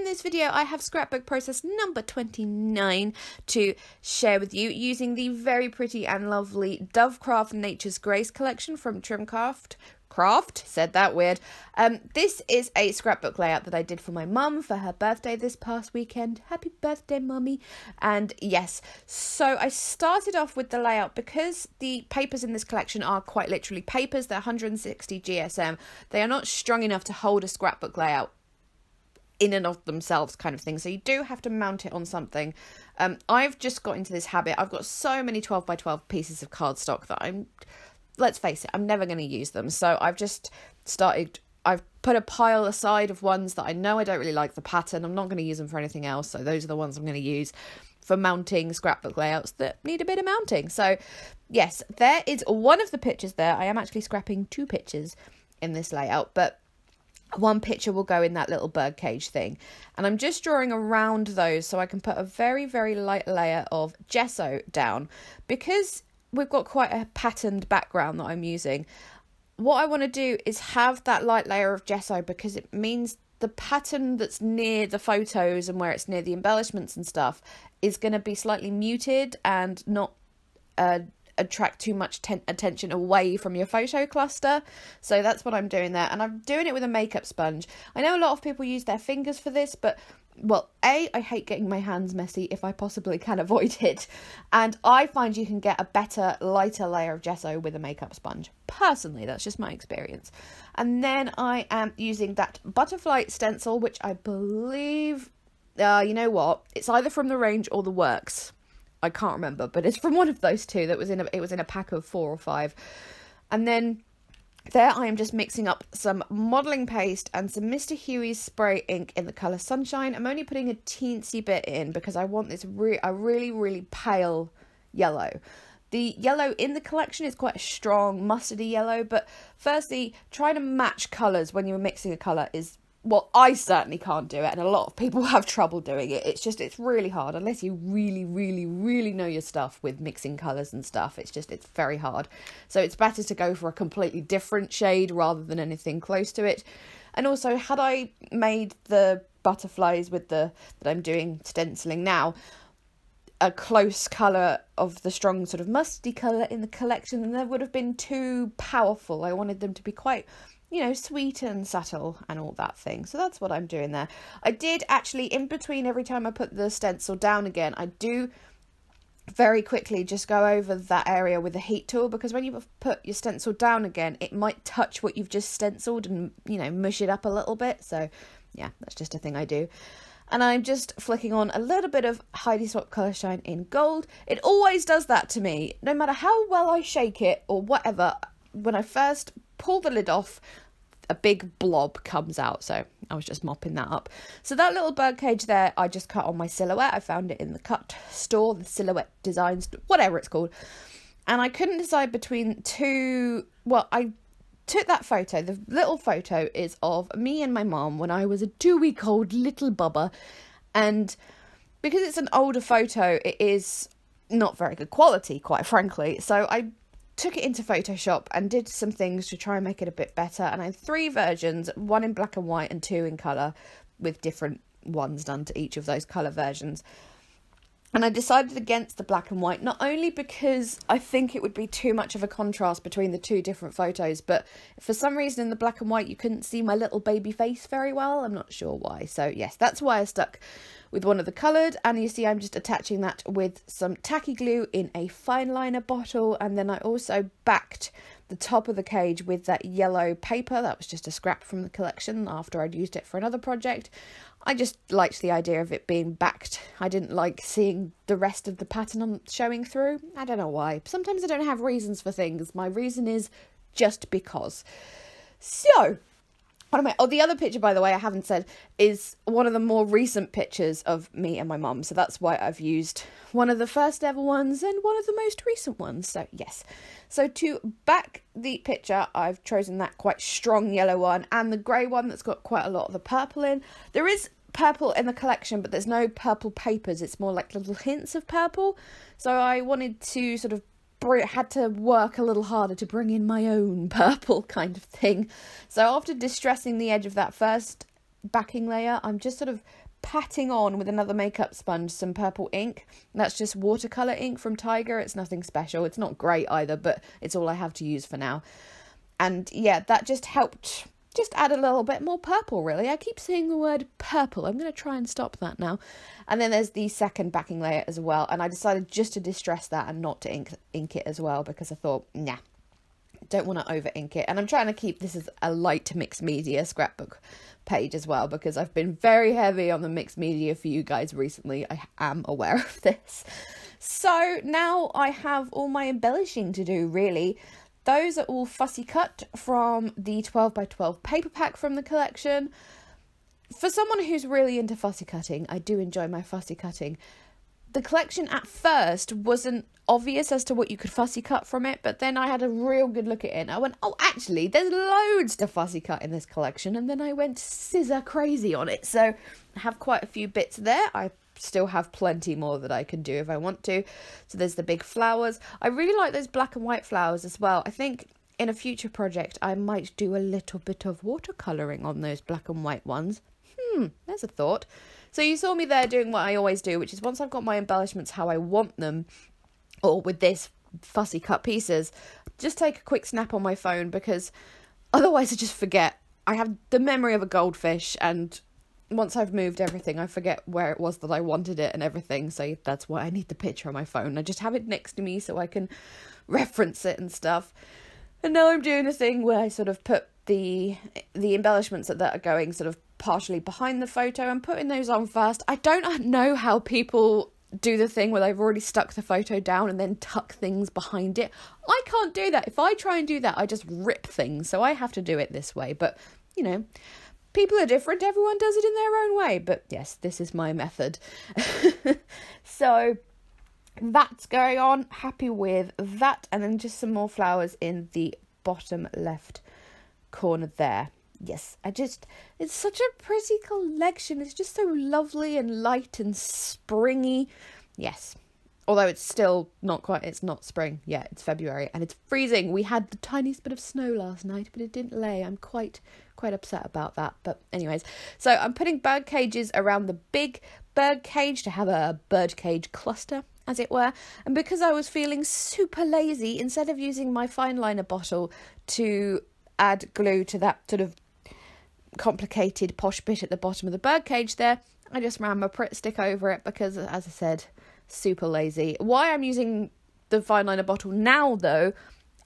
in this video I have scrapbook process number 29 to share with you using the very pretty and lovely Dovecraft Nature's Grace collection from Trimcraft. Said that weird. This is a scrapbook layout that I did for my mum for her birthday this past weekend. Happy birthday, mummy. And yes, so I started off with the layout because the papers in this collection are quite literally papers. They're 160 GSM. They are not strong enough to hold a scrapbook layout in and of themselves kind of thing. So you do have to mount it on something. I've just got into this habit. I've got so many 12 by 12 pieces of cardstock that let's face it, I'm never going to use them. So I've just I've put a pile aside of ones that I know I don't really like the pattern. I'm not going to use them for anything else. So those are the ones I'm going to use for mounting scrapbook layouts that need a bit of mounting. So yes, there is one of the pictures there. I am actually scrapping 2 pictures in this layout, but one picture will go in that little birdcage thing. And I'm just drawing around those so I can put a very, very light layer of gesso down. Because we've got quite a patterned background that I'm using, what I want to do is have that light layer of gesso because it means the pattern that's near the photos and where it's near the embellishments and stuff is going to be slightly muted and not attract too much attention away from your photo cluster. So that's what I'm doing there, and I'm doing it with a makeup sponge. I know a lot of people use their fingers for this, but well, I hate getting my hands messy if I possibly can avoid it, and I find you can get a better, lighter layer of gesso with a makeup sponge. Personally, that's just my experience. And then I am using that butterfly stencil, which I believe, you know what, it's either from The Range or The Works. I can't remember, but it's from one of those two. It was in a pack of 4 or 5. And then there I am just mixing up some modelling paste and some Mr. Huey's spray ink in the colour Sunshine. I'm only putting a teensy bit in because I want this a really, really pale yellow. The yellow in the collection is quite a strong mustardy yellow, but firstly, trying to match colours when you're mixing a colour is, well, I certainly can't do it, and a lot of people have trouble doing it. It's really hard unless you really, really, really know your stuff with mixing colours and stuff. It's very hard. So it's better to go for a completely different shade rather than anything close to it. And also, had I made the butterflies that I'm doing stenciling now a close colour of the strong sort of musty colour in the collection, then they would have been too powerful. I wanted them to be quite, you know, sweet and subtle and all that thing. So that's what I'm doing there. I did actually, in between every time I put the stencil down again, I do very quickly just go over that area with the heat tool, because when you put your stencil down again, it might touch what you've just stenciled and, you know, mush it up a little bit. So yeah, that's just a thing I do. And I'm just flicking on a little bit of Heidi Swapp Colour Shine in gold. It always does that to me. No matter how well I shake it or whatever, when I first pull the lid off, a big blob comes out. So I was just mopping that up. So that little birdcage there, I just cut on my silhouette. I found it in the cut store, the Silhouette Designs, whatever it's called. And I couldn't decide between two. Well, I took that photo. The little photo is of me and my mum when I was a 2-week-old little bubba. And because it's an older photo, it is not very good quality, quite frankly. So I took it into Photoshop and did some things to try and make it a bit better. And I had 3 versions, 1 in black and white and 2 in colour, with different ones done to each of those colour versions. And I decided against the black and white, not only because I think it would be too much of a contrast between the 2 different photos, but for some reason in the black and white you couldn't see my little baby face very well. I'm not sure why. So yes, that's why I stuck with one of the coloured, and you see I'm just attaching that with some tacky glue in a fine liner bottle. And then I also backed the top of the cage with that yellow paper. That was just a scrap from the collection after I'd used it for another project. I just liked the idea of it being backed. I didn't like seeing the rest of the pattern showing through. I don't know why. Sometimes I don't have reasons for things. My reason is just because. So, the other picture, by the way, I haven't said, is one of the more recent pictures of me and my mum. So that's why I've used one of the first ever ones and one of the most recent ones. So yes. So to back the picture, I've chosen that quite strong yellow one and the grey one that's got quite a lot of the purple in. There is purple in the collection, but there's no purple papers. It's more like little hints of purple. So I wanted to sort of had to work a little harder to bring in my own purple kind of thing. So after distressing the edge of that first backing layer, I'm just sort of patting on with another makeup sponge some purple ink. That's just watercolour ink from Tiger. It's nothing special. It's not great either, but it's all I have to use for now. And yeah, that just helped just add a little bit more purple, really. I keep saying the word purple. I'm going to try and stop that now. And then there's the second backing layer as well. And I decided just to distress that and not to ink it as well, because I thought, nah, don't want to over ink it. And I'm trying to keep this as a light mixed media scrapbook page as well, because I've been very heavy on the mixed media for you guys recently. I am aware of this. So now I have all my embellishing to do, really. Those are all fussy cut from the 12x12 paper pack from the collection. For someone who's really into fussy cutting, I do enjoy my fussy cutting. The collection at first wasn't obvious as to what you could fussy cut from it, but then I had a real good look at it and I went, oh, actually, there's loads to fussy cut in this collection. And then I went scissor crazy on it. So I have quite a few bits there. I still have plenty more that I can do if I want to. So there's the big flowers. I really like those black and white flowers as well. I think in a future project I might do a little bit of watercolouring on those black and white ones. There's a thought. So you saw me there doing what I always do, which is once I've got my embellishments how I want them, or with this fussy cut pieces, just take a quick snap on my phone, because otherwise I just forget. I have the memory of a goldfish, and once I've moved everything, I forget where it was that I wanted it and everything. So that's why I need the picture on my phone. I just have it next to me so I can reference it and stuff. And now I'm doing a thing where I sort of put the embellishments that are going sort of partially behind the photo and putting those on first. I don't know how people do the thing where they've already stuck the photo down and then tuck things behind it. I can't do that. If I try and do that, I just rip things. So I have to do it this way. But, you know, people are different. Everyone does it in their own way. But yes, this is my method. So that's going on. Happy with that. And then just some more flowers in the bottom left corner there. Yes, it's such a pretty collection. It's just so lovely and light and springy. Yes. Although it's still not quite, it's not spring. Yeah, it's February and it's freezing. We had the tiniest bit of snow last night, but it didn't lay. I'm quite upset about that. But anyways, so I'm putting bird cages around the big bird cage to have a bird cage cluster, as it were. And because I was feeling super lazy, instead of using my fine liner bottle to add glue to that sort of complicated posh bit at the bottom of the bird cage there, I just ran my Pritt stick over it because, as I said, super lazy. Why I'm using the fine liner bottle now, though,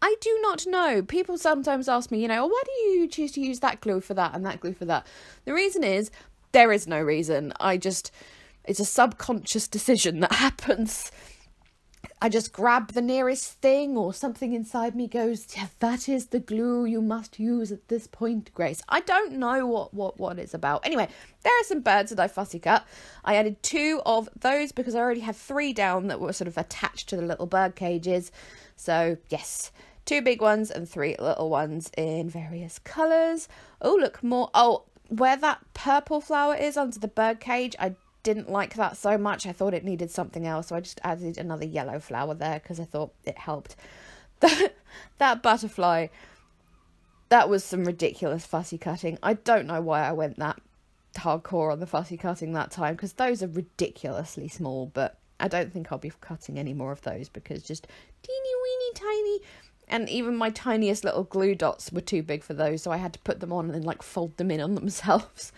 I do not know. People sometimes ask me, why do you choose to use that glue for that and that glue for that? The reason is, there is no reason. It's a subconscious decision that happens. I just grab the nearest thing, or something inside me goes, yeah, that is the glue you must use at this point, Grace. I don't know what it's about. Anyway, there are some birds that I fussy cut. I added 2 of those because I already had 3 down that were sort of attached to the little bird cages. So, yes, 2 big ones and 3 little ones in various colours. Oh, look, more. Oh, where that purple flower is under the bird cage, I didn't like that so much. I thought it needed something else, so I just added another yellow flower there because I thought it helped. That butterfly, that was some ridiculous fussy cutting. I don't know why I went that hardcore on the fussy cutting that time, because those are ridiculously small, but I don't think I'll be cutting any more of those because just teeny weeny tiny, and even my tiniest little glue dots were too big for those, so I had to put them on and then fold them in on themselves.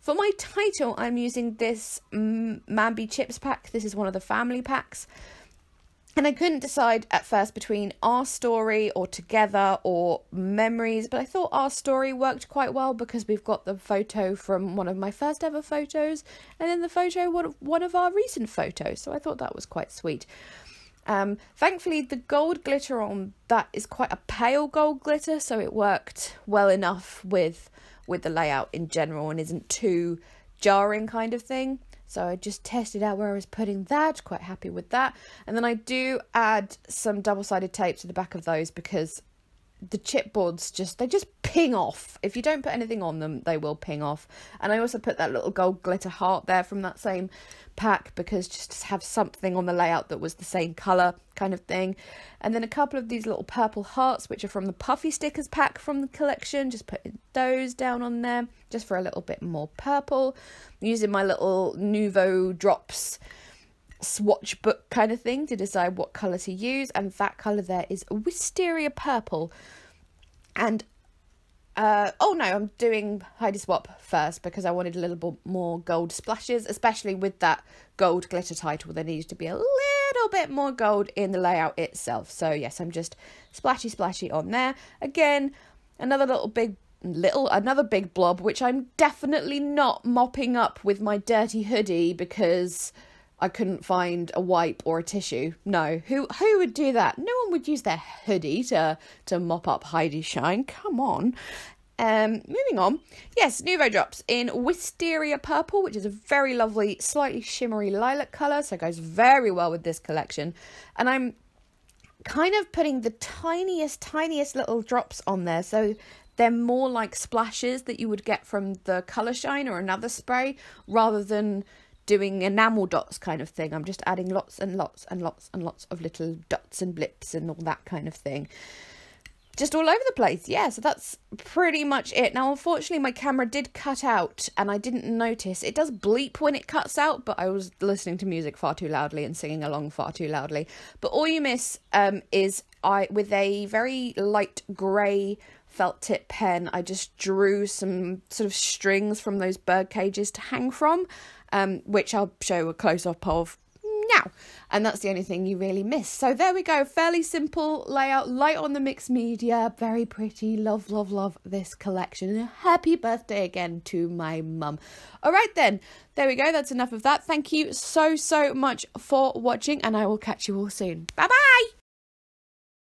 For my title, I'm using this Mambi chips pack. This is one of the family packs. And I couldn't decide at first between Our Story or Together or Memories, but I thought Our Story worked quite well because we've got the photo from one of my first ever photos and then the photo one of our recent photos. So I thought that was quite sweet. Thankfully, the gold glitter on that is quite a pale gold glitter, so it worked well enough with the layout in general and isn't too jarring kind of thing. So I just tested out where I was putting that, quite happy with that. And then I do add some double-sided tape to the back of those because the chipboards they just ping off. If you don't put anything on them, they will ping off. And I also put that little gold glitter heart there from that same pack, because just to have something on the layout that was the same colour kind of thing. And then a couple of these little purple hearts, which are from the puffy stickers pack from the collection, just putting those down on there just for a little bit more purple, using my little Nuvo drops swatch book kind of thing to decide what colour to use. And that colour there is Wisteria purple. And oh no, I'm doing Heidi Swapp first because I wanted a little bit more gold splashes, especially with that gold glitter title. There needs to be a little bit more gold in the layout itself. So yes, I'm just splashy on there. Again, another big blob, which I'm definitely not mopping up with my dirty hoodie because I couldn't find a wipe or a tissue. No, who would do that? No one would use their hoodie to mop up Heidi's shine. Come on. Moving on. Yes, Nuvo drops in Wisteria purple, which is a very lovely, slightly shimmery lilac colour. So it goes very well with this collection. And I'm kind of putting the tiniest little drops on there. So they're more like splashes that you would get from the Colour Shine or another spray, rather than doing enamel dots kind of thing. I'm just adding lots and lots of little dots and blips and all that kind of thing. Just all over the place. Yeah, so that's pretty much it. Now, unfortunately, my camera did cut out and I didn't notice. It does bleep when it cuts out, but I was listening to music far too loudly and singing along far too loudly. But all you miss is with a very light grey felt tip pen, I just drew some sort of strings from those bird cages to hang from, which I'll show a close-up of now. And that's the only thing you really miss. So there we go. Fairly simple layout, light on the mixed media, very pretty. Love this collection. And happy birthday again to my mum. All right then, there we go. That's enough of that. Thank you so much for watching, and I will catch you all soon. Bye-bye.